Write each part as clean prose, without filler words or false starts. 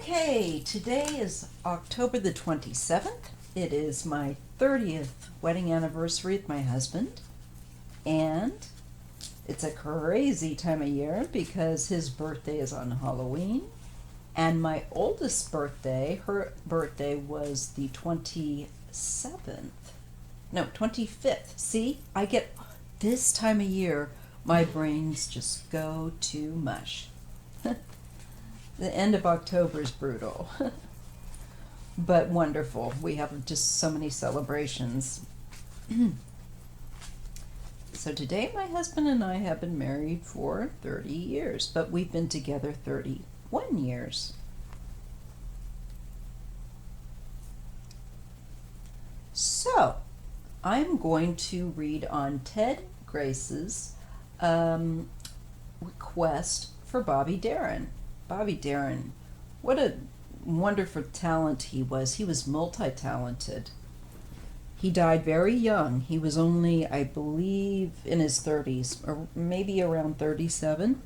Okay, today is October the 27th. It is my 30th wedding anniversary with my husband, and it's a crazy time of year because his birthday is on Halloween, and my oldest birthday, her birthday was the 25th. See, I get this time of year, my brains just go to mush. The end of October is brutal, but wonderful. We have just so many celebrations. So today my husband and I have been married for 30 years, but we've been together 31 years. So I'm going to read on Ted Grace's request for Bobby Darin. Bobby Darin, what a wonderful talent he was. He was multi-talented. He died very young. He was only, I believe, in his 30s, or maybe around 37.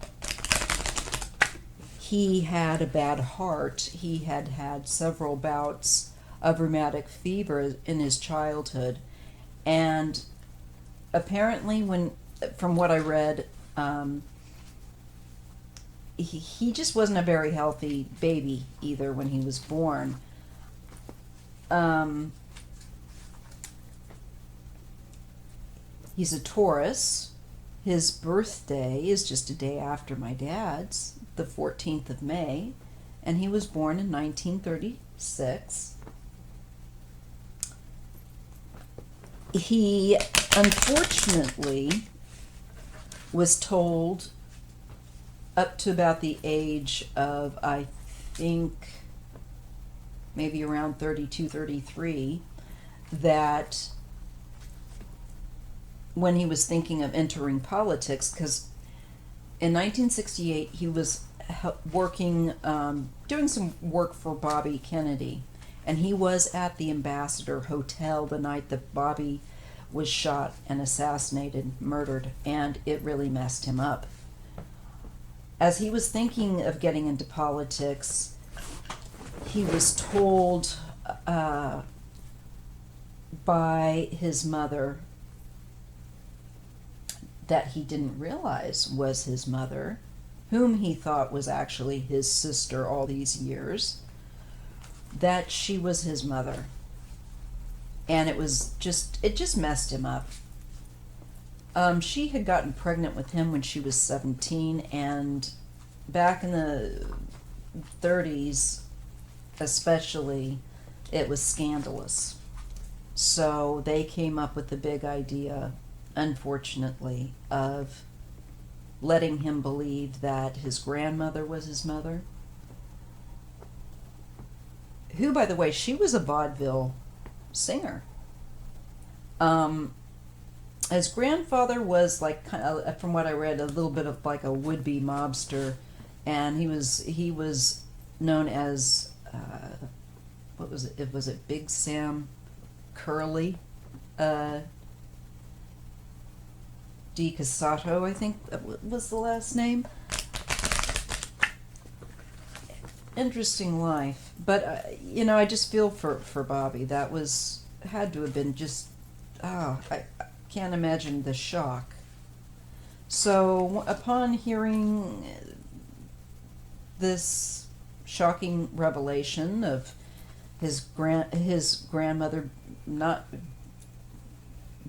He had a bad heart. He had had several bouts of rheumatic fever in his childhood. And apparently, from what I read, he just wasn't a very healthy baby either when he was born. He's a Taurus. His birthday is just a day after my dad's, the 14th of May, and he was born in 1936. He unfortunately was told up to about the age of, I think, maybe around 32, 33, that when he was thinking of entering politics, because in 1968 he was working, doing some work for Bobby Kennedy, and he was at the Ambassador Hotel the night that Bobby was shot and assassinated, murdered, and it really messed him up. As he was thinking of getting into politics, he was told by his mother that he didn't realize was his mother, whom he thought was actually his sister all these years, that she was his mother. And it just messed him up. She had gotten pregnant with him when she was 17, and back in the 30s especially, it was scandalous. So they came up with the big idea, unfortunately, of letting him believe that his grandmother was his mother, who, by the way, she was a vaudeville singer. His grandfather was like, kind of, from what I read, a little bit of like a would-be mobster, and he was known as what was it? Was it Big Sam Curly DiCasato, I think was the last name. Interesting life, but I just feel for Bobby. That had to have been just I can't imagine the shock. So upon hearing this shocking revelation of his grandmother not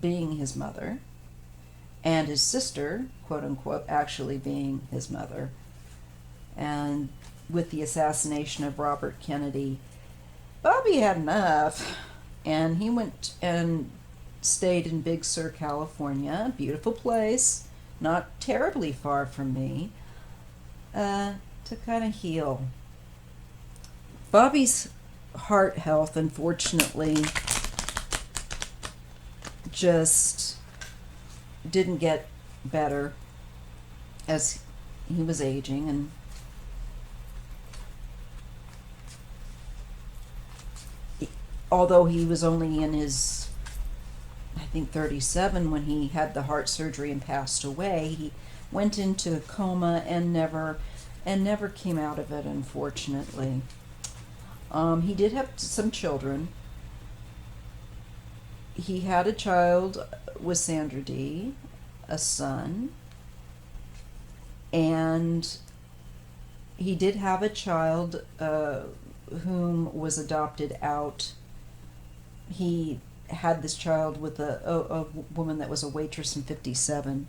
being his mother, and his sister, quote unquote, actually being his mother, and with the assassination of Robert Kennedy, Bobby had enough, and he went and stayed in Big Sur, California, a beautiful place, not terribly far from me, to kind of heal. Bobby's heart health, unfortunately, just didn't get better as he was aging, and although he was only in his, I think, 37 when he had the heart surgery and passed away, he went into a coma and never came out of it, unfortunately. He did have some children. He had a child with Sandra Dee, a son, and he did have a child whom was adopted out. He had this child with a woman that was a waitress in 57.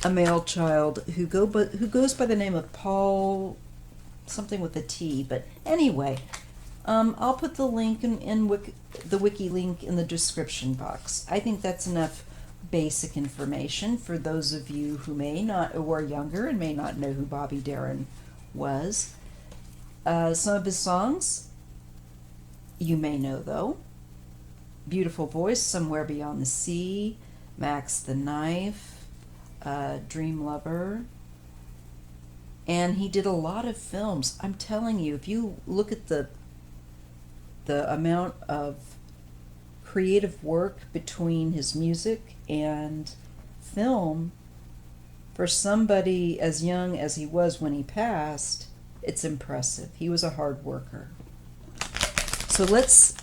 A male child who goes by the name of Paul, something with a T. But anyway, I'll put the link in the wiki link in the description box. I think that's enough basic information for those of you who may not, or are younger and may not know who Bobby Darin was. Some of his songs you may know, though. Beautiful Voice, Somewhere Beyond the Sea, Max the Knife, Dream Lover. And he did a lot of films. I'm telling you, if you look at the amount of creative work between his music and film, for somebody as young as he was when he passed, it's impressive. He was a hard worker. So let's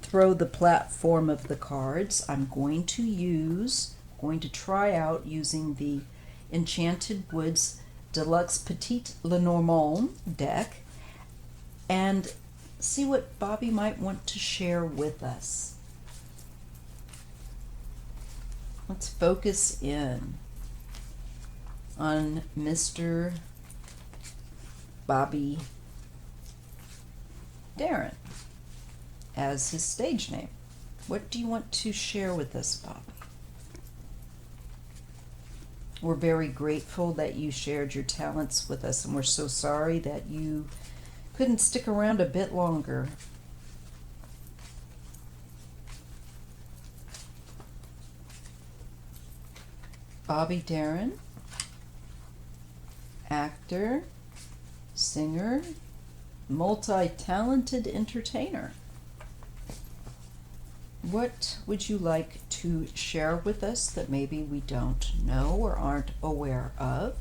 throw the platform of the cards. I'm going to try out using the Enchanted Woods Deluxe Petite Lenormand deck and see what Bobby might want to share with us. Let's focus in on Mr. Bobby Darin as his stage name. What do you want to share with us, Bobby? We're very grateful that you shared your talents with us, and we're so sorry that you couldn't stick around a bit longer. Bobby Darin, actor, singer, multi-talented entertainer. What would you like to share with us that maybe we don't know or aren't aware of?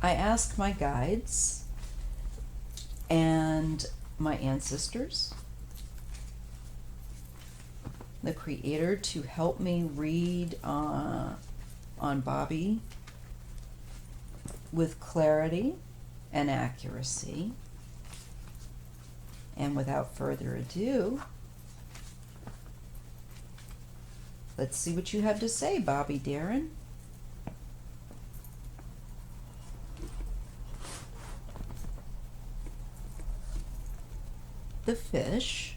I ask my guides and my ancestors, the Creator, to help me read on Bobby with clarity and accuracy. And without further ado, let's see what you have to say, Bobby Darin. The fish,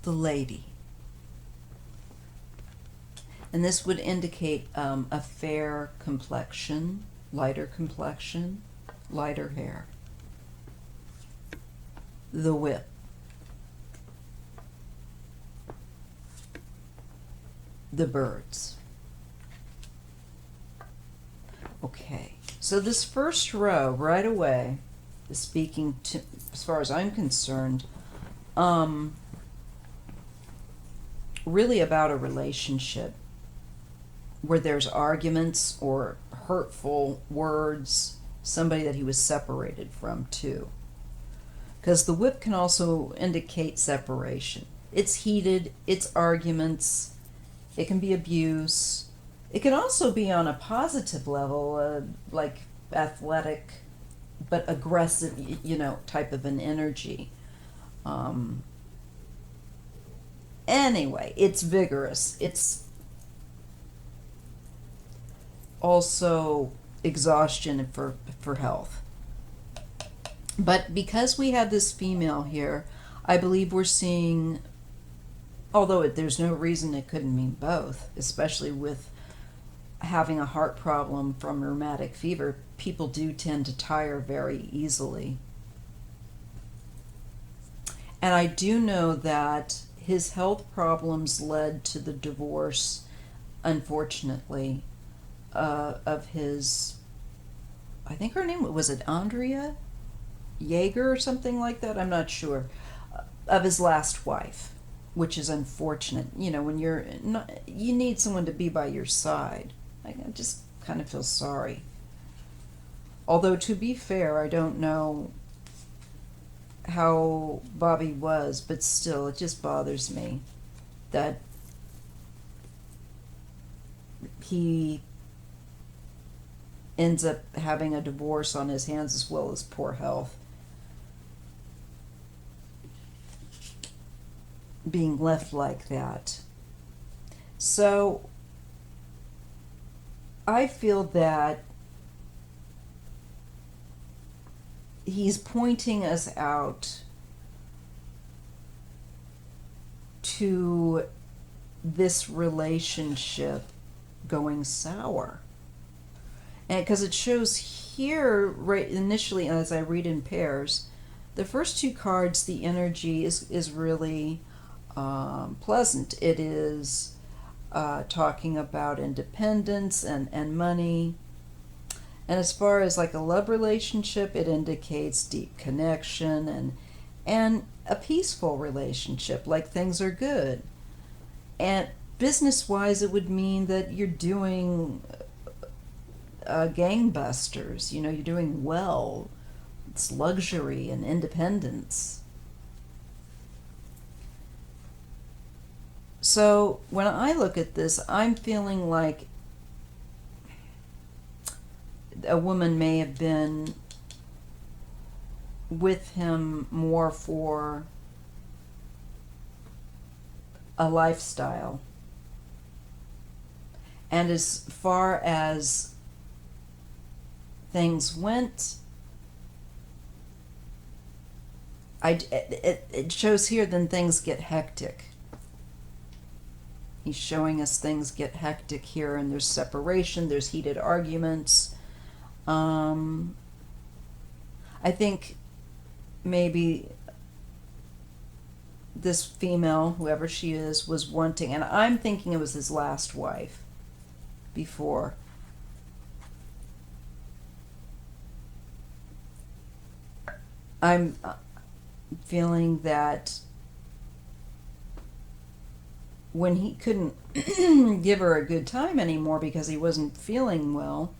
the lady. And this would indicate a fair complexion, lighter hair. The whip. The birds. Okay, so this first row right away is speaking to, as far as I'm concerned, really about a relationship where there's arguments or hurtful words, somebody that he was separated from too. Because the whip can also indicate separation. It's heated, it's arguments, it can be abuse. It can also be on a positive level, like athletic but aggressive, type of an energy. Anyway, it's vigorous. It's also exhaustion for health. But because we have this female here, I believe we're seeing, although there's no reason it couldn't mean both, especially with having a heart problem from rheumatic fever, people do tend to tire very easily. And I do know that his health problems led to the divorce, unfortunately, of his, I think her name, was it Andrea Jaeger or something like that? I'm not sure. Of his last wife, which is unfortunate. When you need someone to be by your side. I just kind of feel sorry. Although, to be fair, I don't know how Bobby was, but still, it just bothers me that he ends up having a divorce on his hands as well as poor health. Being left like that. So, I feel that he's pointing us out to this relationship going sour. And because it shows here, right initially, as I read in pairs, the first two cards, the energy is really pleasant. It is talking about independence and money. And as far as like a love relationship, it indicates deep connection and a peaceful relationship, like things are good. And business-wise, it would mean that you're doing gangbusters. You know, you're doing well. It's luxury and independence. So when I look at this, I'm feeling like a woman may have been with him more for a lifestyle. And as far as things went, it shows here then things get hectic. He's showing us things get hectic here, and there's separation, there's heated arguments. I think maybe this female, whoever she is, was wanting, and I'm thinking it was his last wife before. I'm feeling that when he couldn't give her a good time anymore because he wasn't feeling well,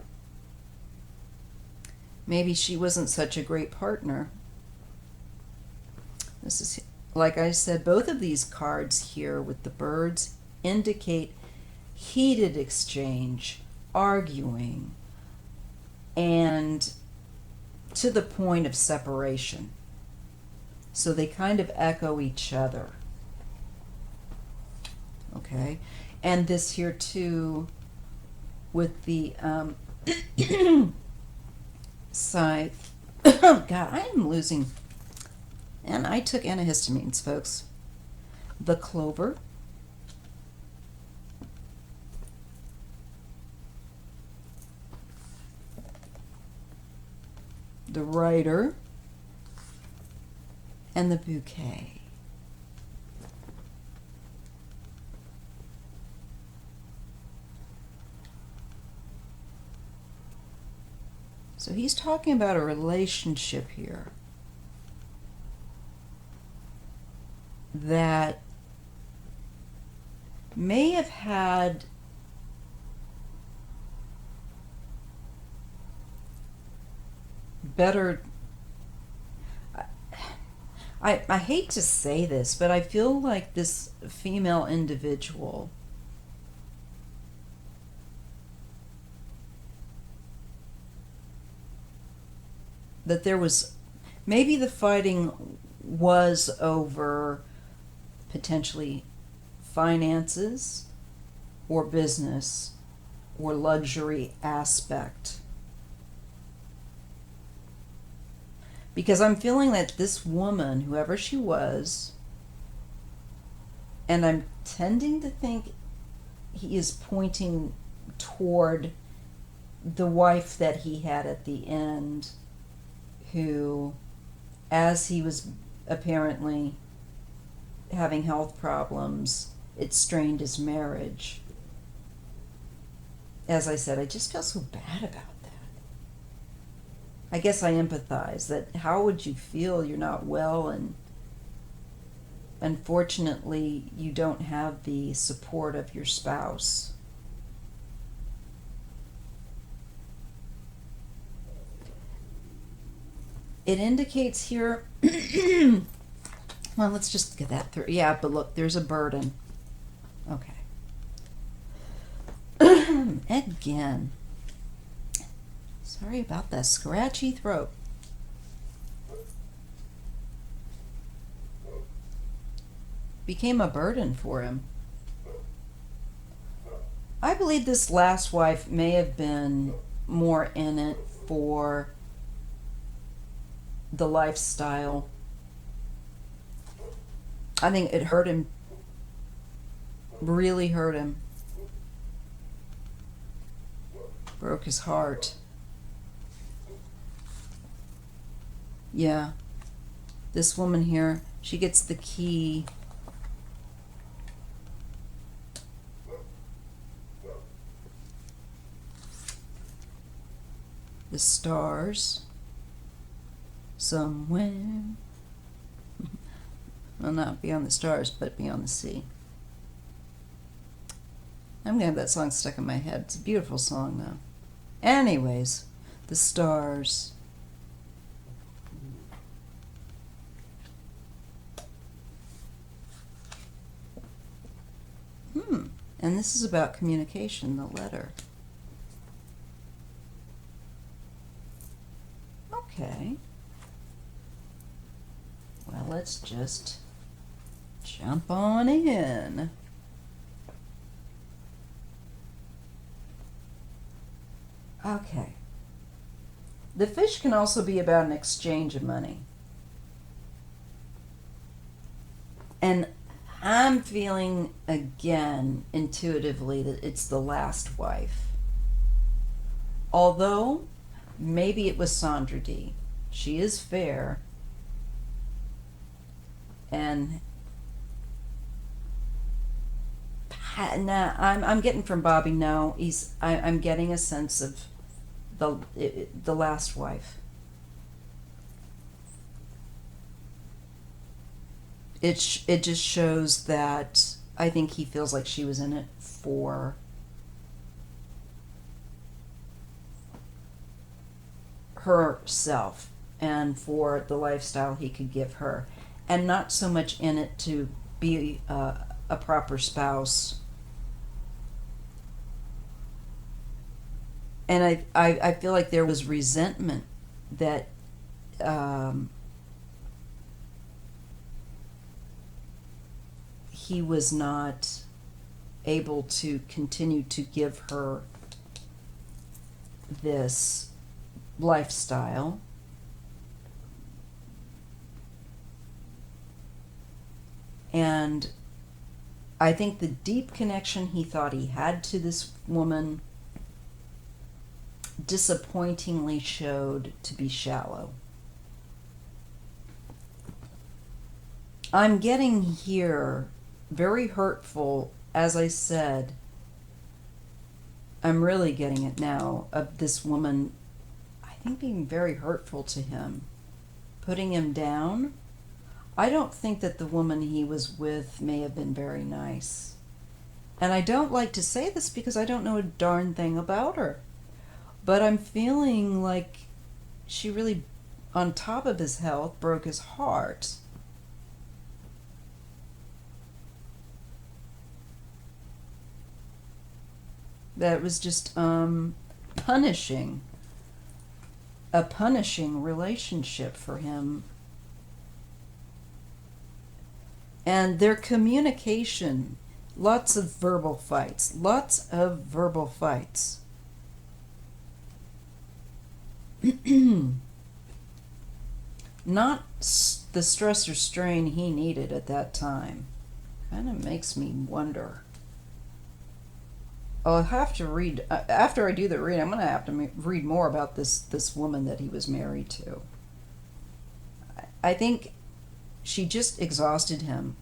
maybe she wasn't such a great partner. This is, like I said, both of these cards here with the birds indicate heated exchange, arguing, and to the point of separation. So they kind of echo each other. Okay? And this here too with the scythe. God, I am losing. And I took antihistamines, folks. The clover. The rider. And the bouquet. So he's talking about a relationship here that may have had better. I hate to say this, but I feel like this female individual that there was, maybe the fighting was over potentially finances or business or luxury aspect. Because I'm feeling that this woman, whoever she was, and I'm tending to think he is pointing toward the wife that he had at the end, who, as he was apparently having health problems, it strained his marriage. As I said, I just feel so bad about that. I guess I empathize that how would you feel you're not well and unfortunately you don't have the support of your spouse. It indicates here, well, let's just get that through. Yeah, but look, there's a burden. Okay. Again. Sorry about that scratchy throat. Became a burden for him. I believe this last wife may have been more in it for the lifestyle. I think it hurt him, really hurt him. Broke his heart. Yeah. This woman here, she gets the key. The stars. Somewhere. Well, not beyond the stars, but beyond the sea. I'm gonna have that song stuck in my head. It's a beautiful song, though. Anyways, the stars. And this is about communication, the letter. Okay. Well, let's just jump on in. Okay. The fish can also be about an exchange of money. And I'm feeling, again, intuitively, that it's the last wife. Although, maybe it was Sandra D. She is fair. And nah, I'm getting from Bobby, no, I'm getting a sense of the last wife. It just shows that I think he feels like she was in it for herself and for the lifestyle he could give her, and not so much in it to be a proper spouse. And I feel like there was resentment that he was not able to continue to give her this lifestyle. And I think the deep connection he thought he had to this woman disappointingly showed to be shallow. I'm getting here very hurtful, as I said. I'm really getting it now, of this woman, I think, being very hurtful to him, putting him down. I don't think that the woman he was with may have been very nice. And I don't like to say this because I don't know a darn thing about her. But I'm feeling like she really, on top of his health, broke his heart. That was just punishing. A punishing relationship for him. And their communication, lots of verbal fights. Lots of verbal fights. Not the stress or strain he needed at that time. Kind of makes me wonder. I'll have to read, after I do the read, I'm going to have to read more about this woman that he was married to. I think she just exhausted him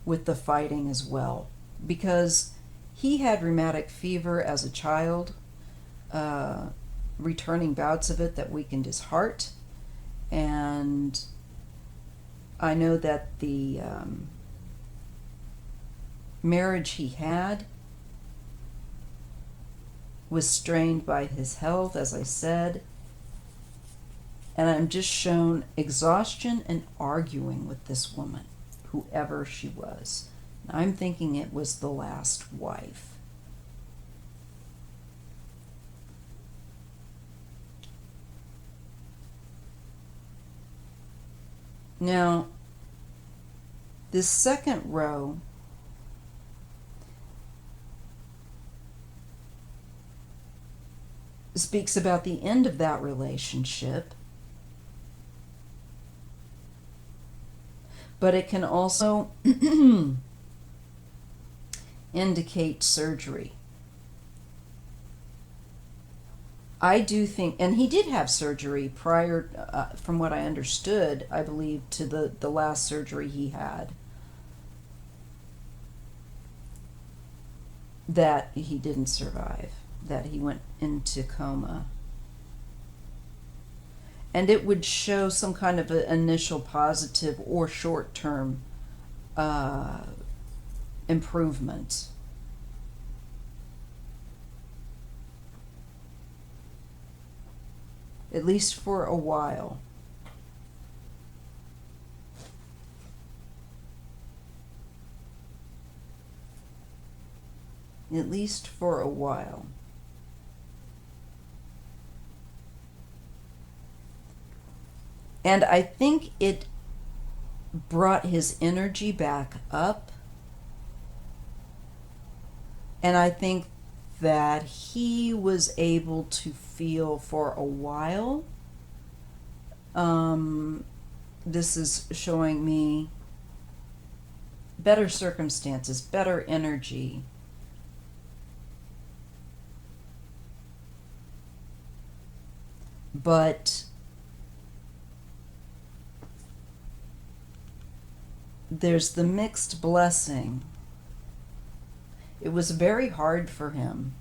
with the fighting as well, because he had rheumatic fever as a child, returning bouts of it that weakened his heart, and I know that the marriage he had was strained by his health, as I said. And I'm just shown exhaustion and arguing with this woman, whoever she was. I'm thinking it was the last wife. Now, this second row speaks about the end of that relationship, but it can also indicate surgery. I do think, and he did have surgery prior, from what I understood, I believe, to the last surgery he had, that he didn't survive, that he went into coma. And it would show some kind of an initial positive or short-term improvement. At least for a while. At least for a while. And I think it brought his energy back up. And I think that he was able to feel for a while. This is showing me better circumstances, better energy. But there's the mixed blessing. It was very hard for him.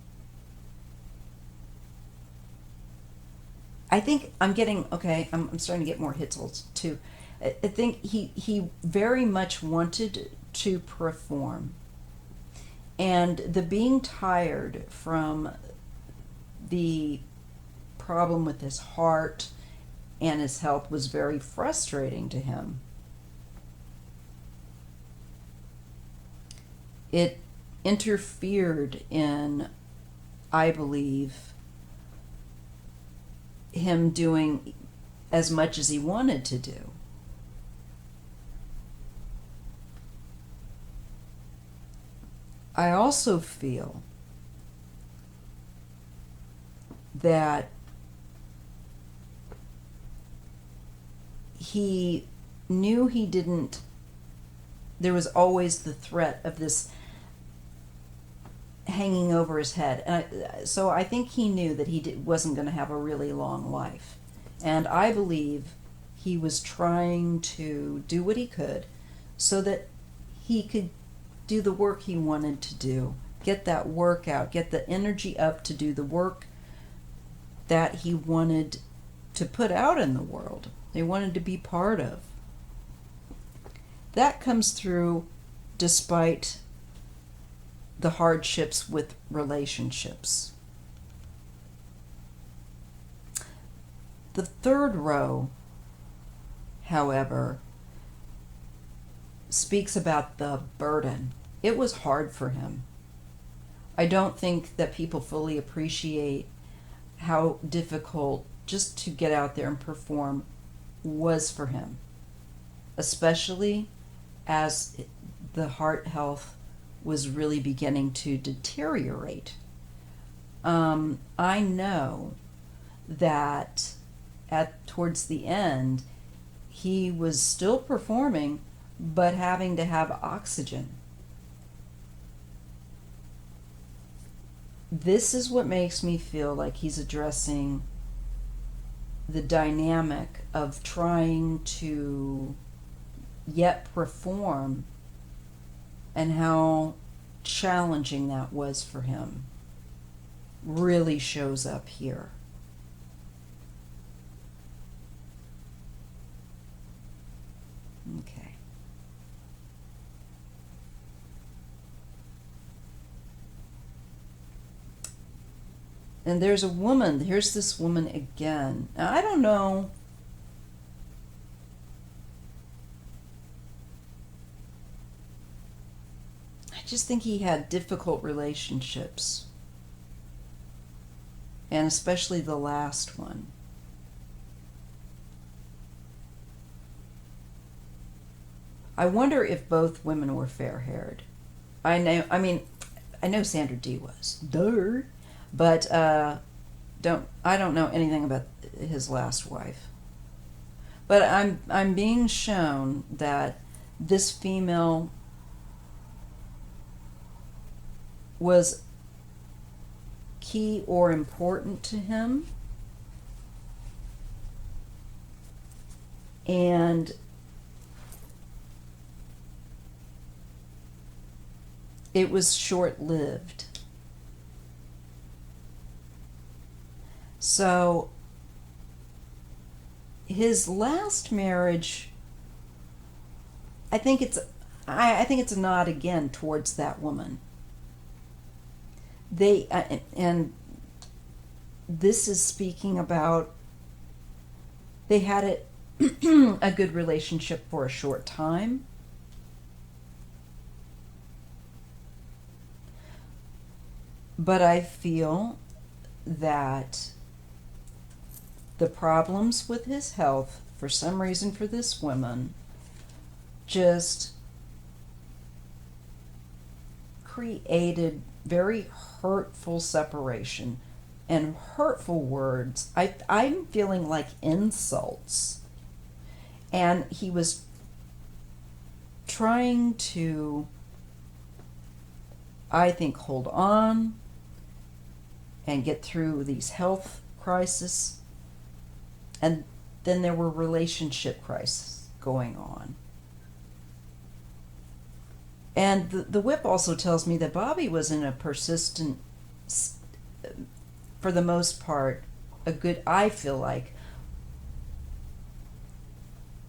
I think I'm getting, okay, I'm starting to get more hits too. I think he very much wanted to perform. And the being tired from the problem with his heart and his health was very frustrating to him. It interfered in, I believe, him doing as much as he wanted to do. I also feel that he knew he didn't, there was always the threat of this hanging over his head. And so I think he knew that he wasn't going to have a really long life. And I believe he was trying to do what he could so that he could do the work he wanted to do, get that work out, get the energy up to do the work that he wanted to put out in the world. They wanted to be part of. That comes through despite the hardships with relationships. The third row, however, speaks about the burden. It was hard for him. I don't think that people fully appreciate how difficult just to get out there and perform was for him, especially as the heart health was really beginning to deteriorate. I know that towards the end, he was still performing, but having to have oxygen. This is what makes me feel like he's addressing the dynamic of trying to yet perform and how challenging that was for him. Really shows up here. Okay. And there's a woman, here's this woman again. Now, I don't know just think he had difficult relationships, and especially the last one. I wonder if both women were fair-haired. I know Sandra Dee was. Duh. But I don't know anything about his last wife. But I'm being shown that this female was key or important to him, and it was short-lived. So his last marriage, I think it's a nod again towards that woman. And this is speaking about, they had a good relationship for a short time. But I feel that the problems with his health, for some reason for this woman, just created very hurtful separation and hurtful words. I'm feeling like insults. And he was trying to, I think, hold on and get through these health crises. And then there were relationship crises going on. And the whip also tells me that Bobby was in a persistent, for the most part, I feel like,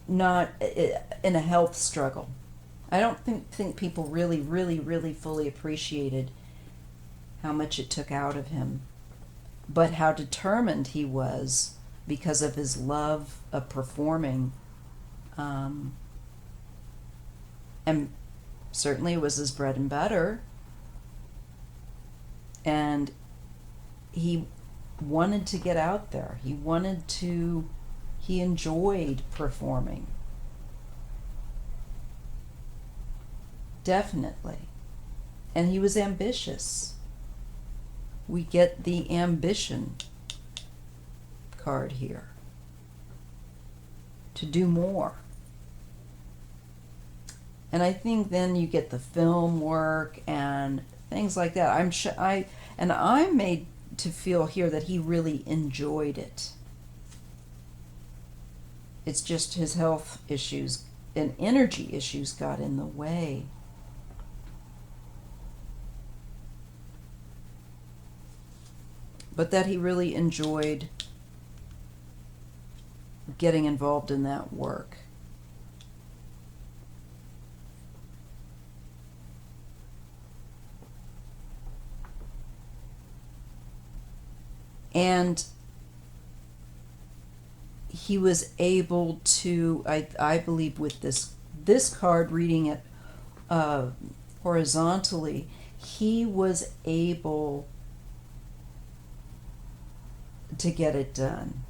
not in a health struggle. I don't think people really fully appreciated how much it took out of him, but how determined he was because of his love of performing. And certainly it was his bread and butter. And he wanted to get out there. He enjoyed performing. Definitely. And he was ambitious. We get the ambition card here. To do more. And I think then you get the film work and things like that. I'm made to feel here that he really enjoyed it. It's just his health issues and energy issues got in the way. But that he really enjoyed getting involved in that work. And he was able to, I believe with this card, reading it horizontally, he was able to get it done.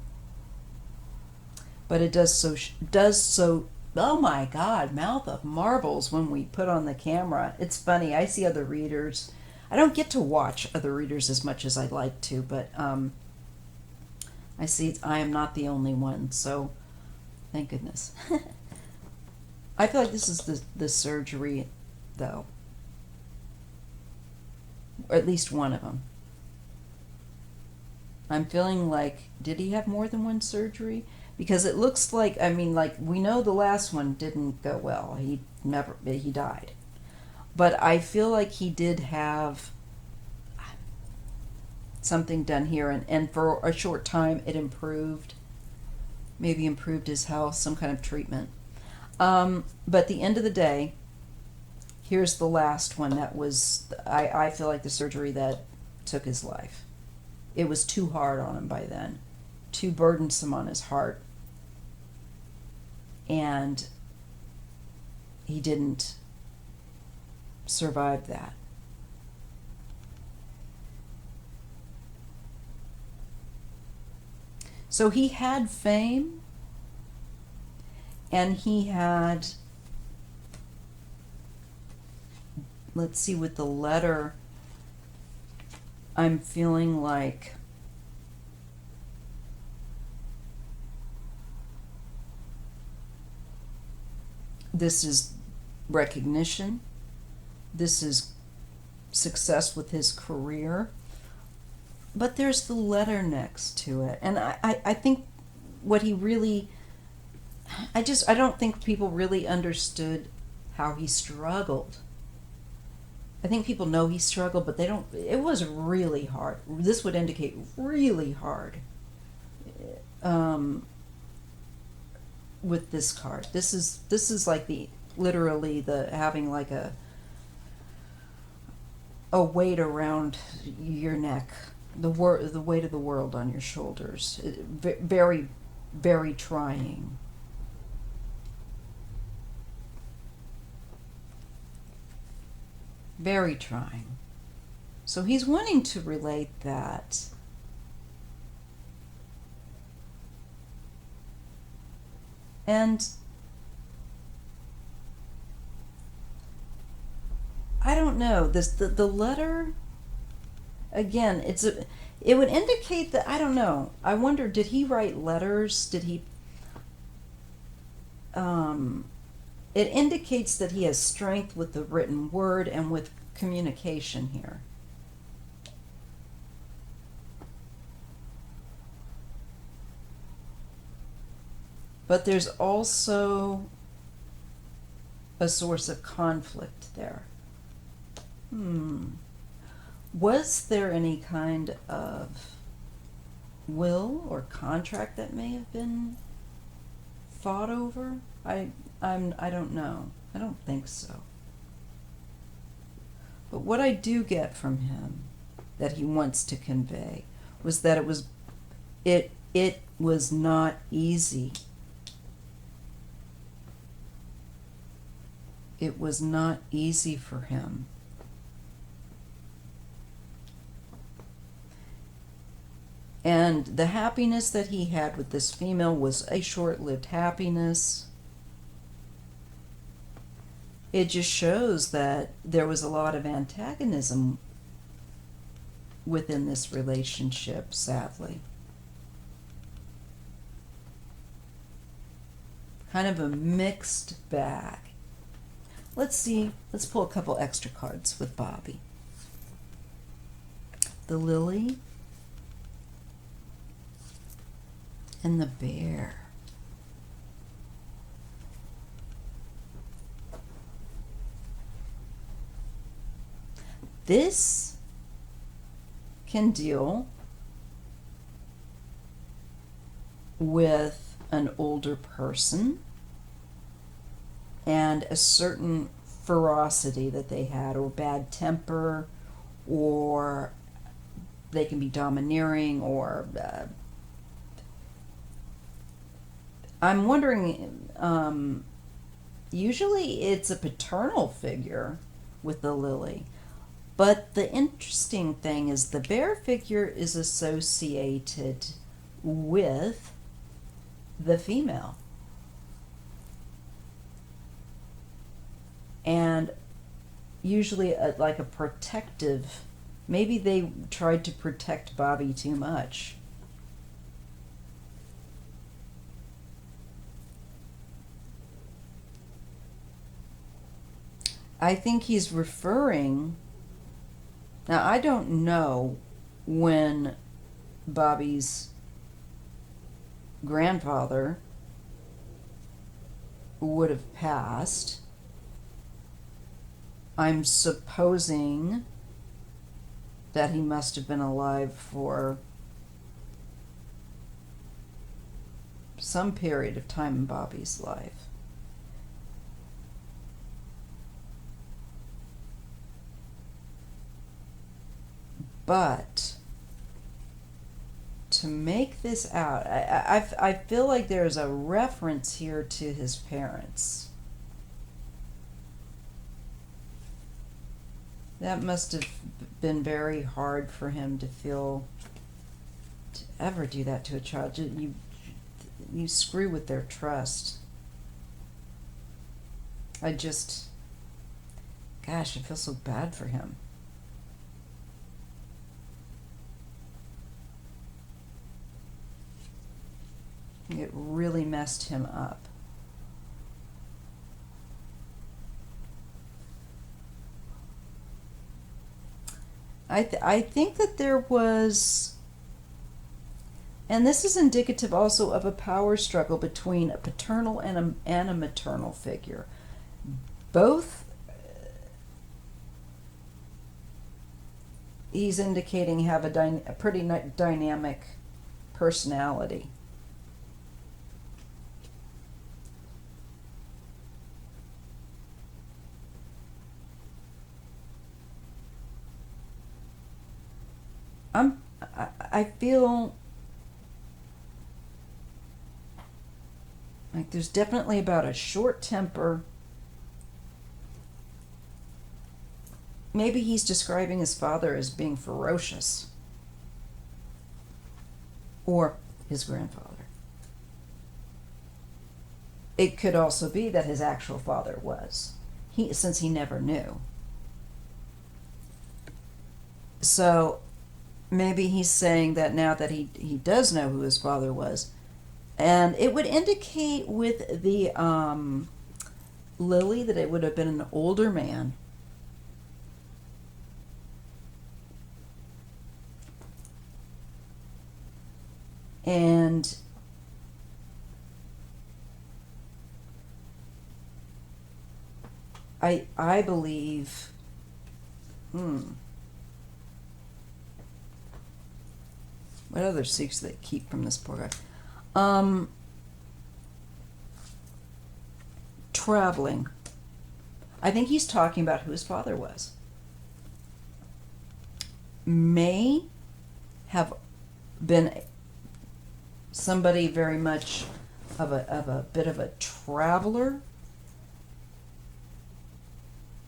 But it does so, oh my God, mouth of marbles when we put on the camera. It's funny, I see other readers. I don't get to watch other readers as much as I'd like to, but I see I am not the only one, so thank goodness. I feel like this is the surgery, though. Or at least one of them. I'm feeling like, did he have more than one surgery? Because it looks like, we know the last one didn't go well. He died. But I feel like he did have something done here, and for a short time it improved. Maybe improved his health, some kind of treatment. But at the end of the day, here's the last one that was, I feel like the surgery that took his life. It was too hard on him by then, too burdensome on his heart. And he didn't survive that. So he had fame, and he had, let's see, with the letter, I'm feeling like this is recognition, this is success with his career, but there's the letter next to it. And I think what he really, I don't think people really understood how he struggled. I think people know he struggled, but they don't, it was really hard. This would indicate really hard with this card. This is like the, literally the, having like a weight around your neck, the weight of the world on your shoulders. Very, very trying. Very trying. So he's wanting to relate that. And I don't know, the letter, again, it would indicate that, I don't know, I wonder, did he write letters? Did he, it indicates that he has strength with the written word and with communication here. But there's also a source of conflict there. Was there any kind of will or contract that may have been fought over? I don't know. I don't think so. But what I do get from him that he wants to convey was that it was not easy. It was not easy for him. And the happiness that he had with this female was a short-lived happiness. It just shows that there was a lot of antagonism within this relationship, sadly. Kind of a mixed bag. Let's see, let's pull a couple extra cards with Bobby. The Lily and the Bear. This can deal with an older person and a certain ferocity that they had, or bad temper, or they can be domineering, or I'm wondering, usually it's a paternal figure with the Lily. But the interesting thing is the Bear figure is associated with the female. And usually like a protective, maybe they tried to protect Bobby too much. I think he's referring, now I don't know when Bobby's grandfather would have passed. I'm supposing that he must have been alive for some period of time in Bobby's life. But to make this out, I feel like there's a reference here to his parents. That must have been very hard for him to feel, to ever do that to a child. You screw with their trust. Gosh, I feel so bad for him. It really messed him up. I think that there was, and this is indicative also of a power struggle between a paternal and a maternal figure. Both, he's indicating, have a pretty dynamic personality. I feel like there's definitely about a short temper. Maybe he's describing his father as being ferocious, or his grandfather. It could also be that his actual father was, since he never knew. So maybe he's saying that now that he does know who his father was. And it would indicate with the Lily that it would have been an older man. And I believe, what other secrets they keep from this poor guy? Traveling. I think he's talking about who his father was. May have been somebody very much of a bit of a traveler,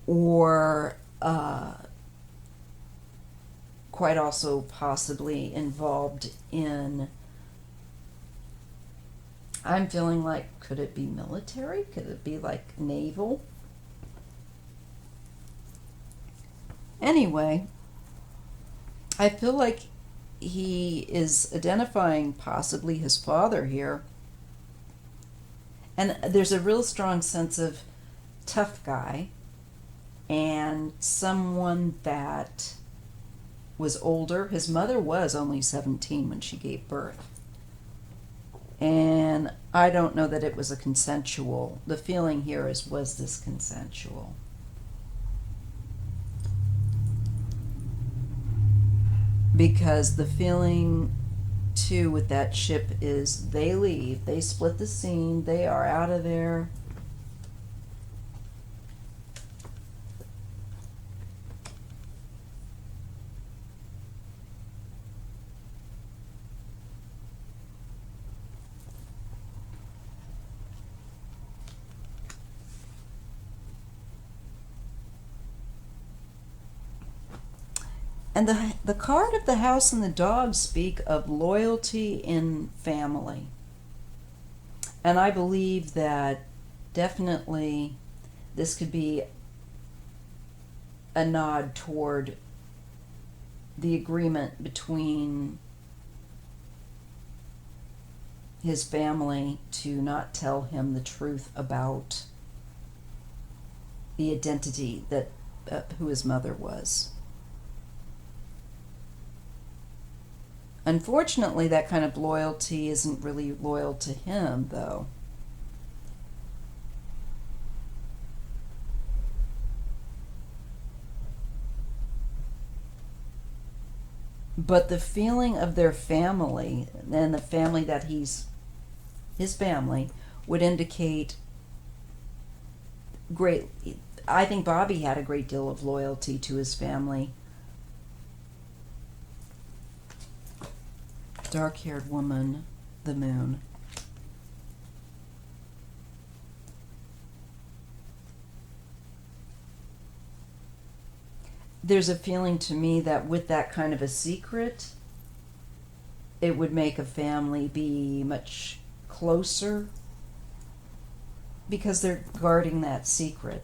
or quite also possibly involved in, I'm feeling like, could it be military? Could it be like naval? Anyway, I feel like he is identifying possibly his father here. And there's a real strong sense of tough guy and someone that was older. His mother was only 17 when she gave birth. And I don't know that it was a consensual. The feeling here is, was this consensual? Because the feeling too with that ship is they leave, they split the scene, they are out of there. And the card of the house and the dog speak of loyalty in family. And I believe that definitely this could be a nod toward the agreement between his family to not tell him the truth about the identity that who his mother was. Unfortunately, that kind of loyalty isn't really loyal to him, though. But the feeling of their family, and the family that his family, would indicate great. I think Bobby had a great deal of loyalty to his family. Dark-haired woman, the moon. there's a feeling to me that with that kind of a secret, it would make a family be much closer because they're guarding that secret.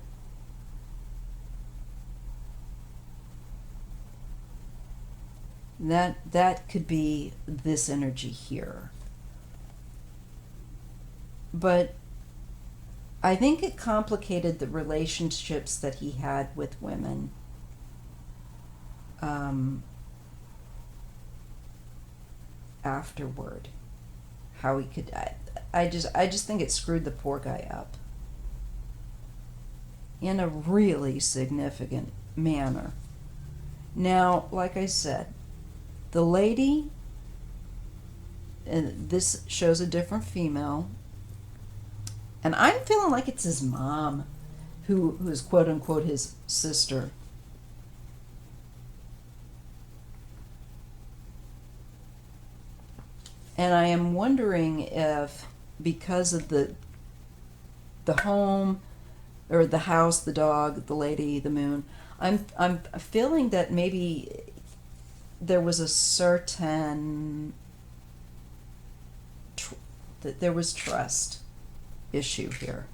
That could be this energy here. But I think it complicated the relationships that he had with women. Afterward, how he could, I just think it screwed the poor guy up in a really significant manner. Now, like I said, the lady, and this shows a different female, and I'm feeling like it's his mom, who is quote unquote his sister. And I am wondering if, because of the home, or the house, the dog, the lady, the moon, I'm feeling that maybe there was a certain that there was trust issue here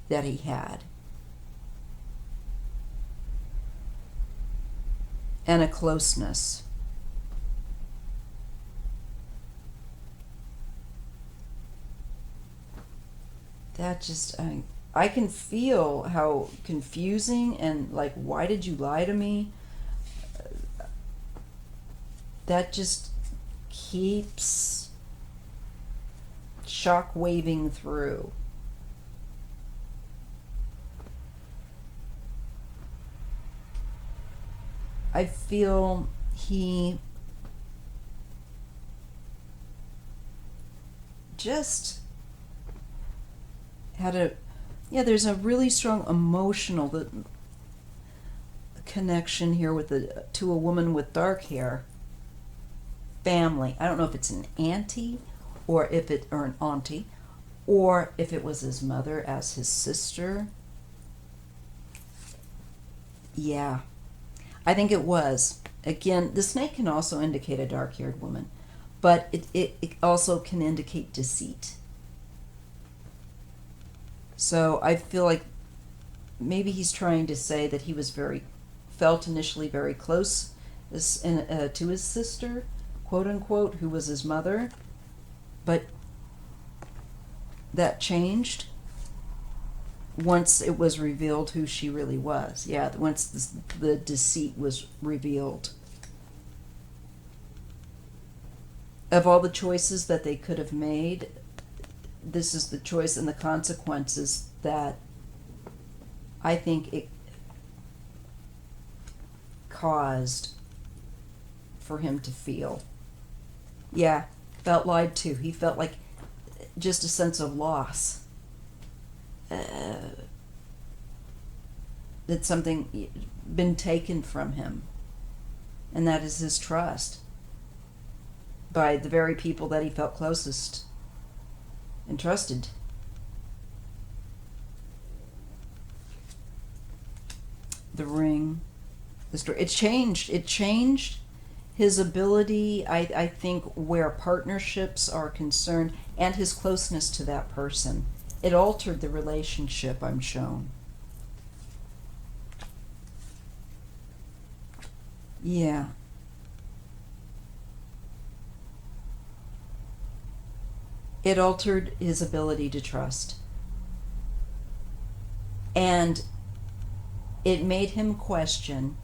that he had, and a closeness. That just, I can feel how confusing and like, why did you lie to me? That just keeps shock waving through. I feel he just had there's a really strong emotional connection here with to a woman with dark hair. Family. I don't know if it's an auntie or an auntie, or if it was his mother as his sister. Yeah, I think it was. Again, the snake can also indicate a dark-haired woman, but it also can indicate deceit. So I feel like maybe he's trying to say that he was felt initially very close to his sister, quote unquote, who was his mother, but that changed once it was revealed who she really was. Yeah, once the deceit was revealed. Of all the choices that they could have made, this is the choice and the consequences that I think it caused for him to feel. Yeah, felt lied to. He felt like just a sense of loss. That something been taken from him. And that is his trust by the very people that he felt closest and trusted. The ring, the story. It changed his ability, I think, where partnerships are concerned, and his closeness to that person. It altered the relationship, I'm shown. Yeah. It altered his ability to trust. And it made him question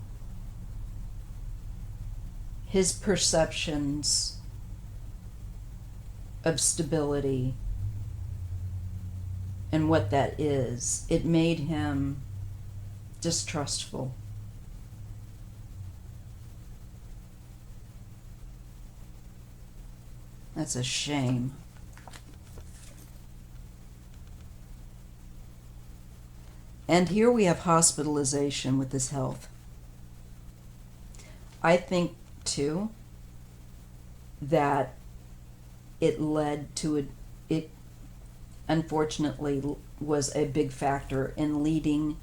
his perceptions of stability and what that is. It made him distrustful. That's a shame. And here we have hospitalization with his health. I think, too, that it led to it unfortunately was a big factor in leading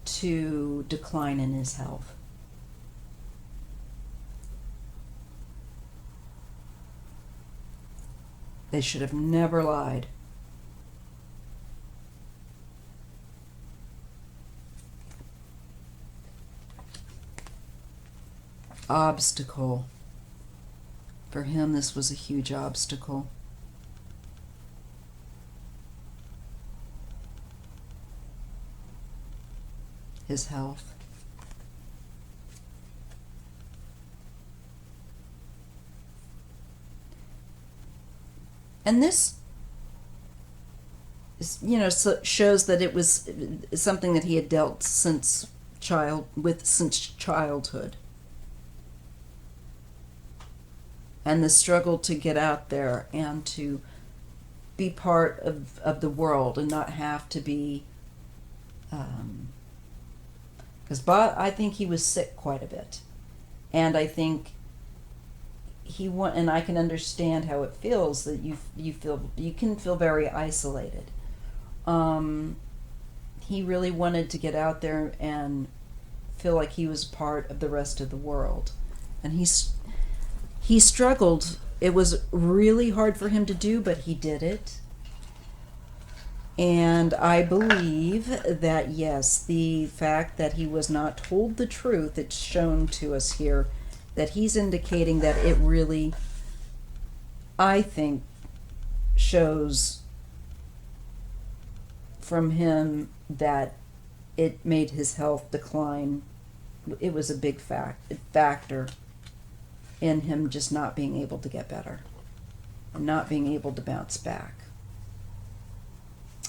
to decline in his health. They should have never lied. Obstacle. For him, this was a huge obstacle. His health. And this is, shows that it was something that he had dealt since childhood. And the struggle to get out there and to be part of the world and not have to be, because I think he was sick quite a bit, and I think and I can understand how it feels that you can feel very isolated. He really wanted to get out there and feel like he was part of the rest of the world, and he struggled. It was really hard for him to do, but he did it. And I believe that, yes, the fact that he was not told the truth, it's shown to us here, that he's indicating that it really, I think, shows from him that it made his health decline. It was a big factor in him just not being able to get better and not being able to bounce back.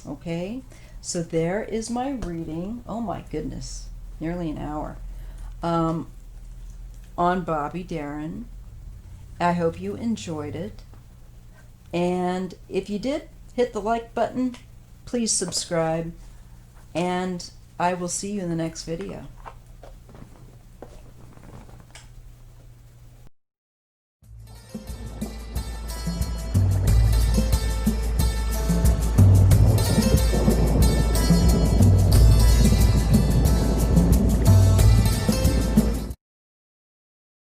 Okay, so there is my reading. Oh my goodness, nearly an hour. On Bobby Darin. I hope you enjoyed it. And if you did, hit the like button. Please subscribe. And I will see you in the next video.